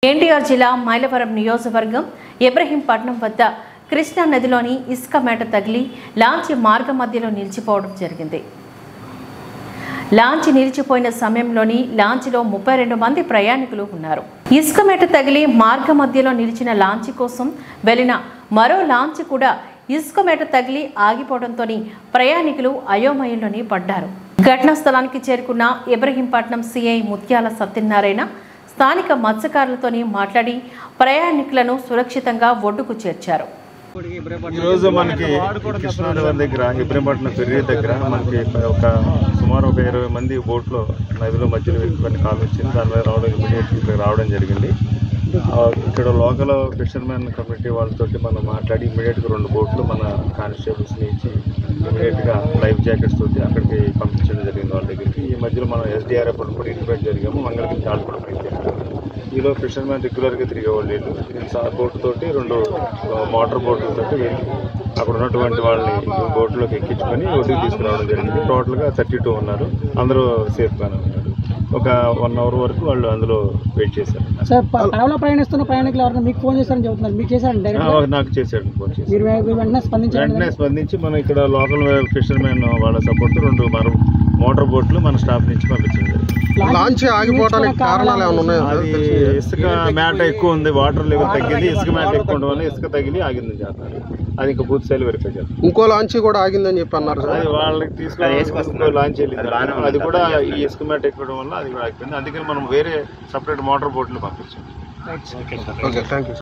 ఎన్టీఆర్ జిల్లా మైలవరం నియోజకవర్గం ఇబ్రహీంపట్నం వద్ద కృష్ణా నదిలోని ఇసుక మేట తగిలి లాంచీ మార్గ మధ్యలో నిలిచిపోవడం జరిగింది. లాంచీ నిలిచిపోయిన సమయంలోని లాంచీలో 32 మంది ప్రయాణికులు ఉన్నారు. ఇసుక మేట తగిలి మార్గ మధ్యలో నిలిచిన లాంచీ కోసం వెళ్లిన మరో లాంచీ కూడా ఇసుక మేట తగిలి ఆగిపోవడంతో ప్రయాణికులు అయోమయంలోని పడ్డారు. ఘటనా స్థలానికి చేరుకున్న ఇబ్రహీంపట్నం సిఐ ముత్యాల సత్యనారాయణ స్థానిక మత్స్యకారులతో మాట్లాడి ప్రయాణికులను సురక్షితంగా ఒడ్డుకు చేర్చారు. ఈరోజు మనకి కృష్ణానది దగ్గర ఇబ్రహీంపట్నం ఫెర్రీ దగ్గర మనకి సుమారు 20 మంది బోట్లో నదిలో మధ్యలో కొన్ని కాలు వచ్చింది. దాని మీద రావడం జరిగింది. ఇక్కడ లోకల్ ఫిషర్మెన్ కమ్యూనిటీ వాళ్ళతో మనం మాట్లాడి ఇమీడియట్గా 2 బోట్లు మన కానిస్టేబుల్స్ని ఇచ్చి ఇమీడియట్గా లైఫ్ జాకెట్స్ తోటి అక్కడికి పంపించడం జరిగింది వాళ్ళ దగ్గరికి. ఈ మధ్యలో మనం SDRF కూడా ఇంటిమేట్ జరిగాము. మంగళగిరి చాలు కూడా ప్రయత్నించాము. ఈలో ఫిషర్మెన్ రెగ్యులర్గా తిరిగేవాళ్ళు వీళ్ళు. బోటు తోటి 2 మోటార్ బోట్లతోటి వెళ్ళి అక్కడ ఉన్నటువంటి వాళ్ళని బోట్లోకి ఎక్కించుకొని ఒడ్డుకి తీసుకురావడం జరిగింది. టోటల్గా 32 ఉన్నారు. అందరూ సేఫ్గానే ఉన్నారు. ఒక 1 అవర్ వరకు వాళ్ళు అందులో వెయిట్ చేశారు. సార్, పడవలో ప్రయాణిస్తున్న ప్రయాణికులు ఎవరైనా మీకు ఫోన్ చేశారని చెబుతున్నారు. మీకు చేశారండి? నాకు చేశాడు ఫోన్ చేసి వెంటనే స్పందించి మనం ఇక్కడ లోకల్ ఫిషర్మెన్ వాళ్ళ సపోర్ట్ 2 మోటార్ బోట్లు మన స్టాఫ్ నుంచి పంపించింది. లాంచ్ ఆగిపోవడానికి కారణాలు ఏమైనా ఉన్నాయా? అది ఇసుక మేట ఎక్కువ ఉంది, వాటర్ లెవెల్ తగ్గింది. ఇసుక మేట ఎక్కువ ఉండడం వల్ల ఇసుక తగిలి ఆగిందని చెప్తారు. అది ఇంకా పూర్తి స్థాయిలో వెరిఫై చేస్తారు. ఇంకో లాంచ్ కూడా ఆగిందని చెప్పి అన్నారు. అది వాళ్ళకి తీసుకుని లాంచ్ వెళ్ళింది. అది కూడా ఈ ఇసుక మేట ఎక్కడం వల్ల అది కూడా ఆగిపోయింది. అందుకని మనం వేరే సపరేట్ మోటార్ బోట్లు పంపించాం. Okay, thank you.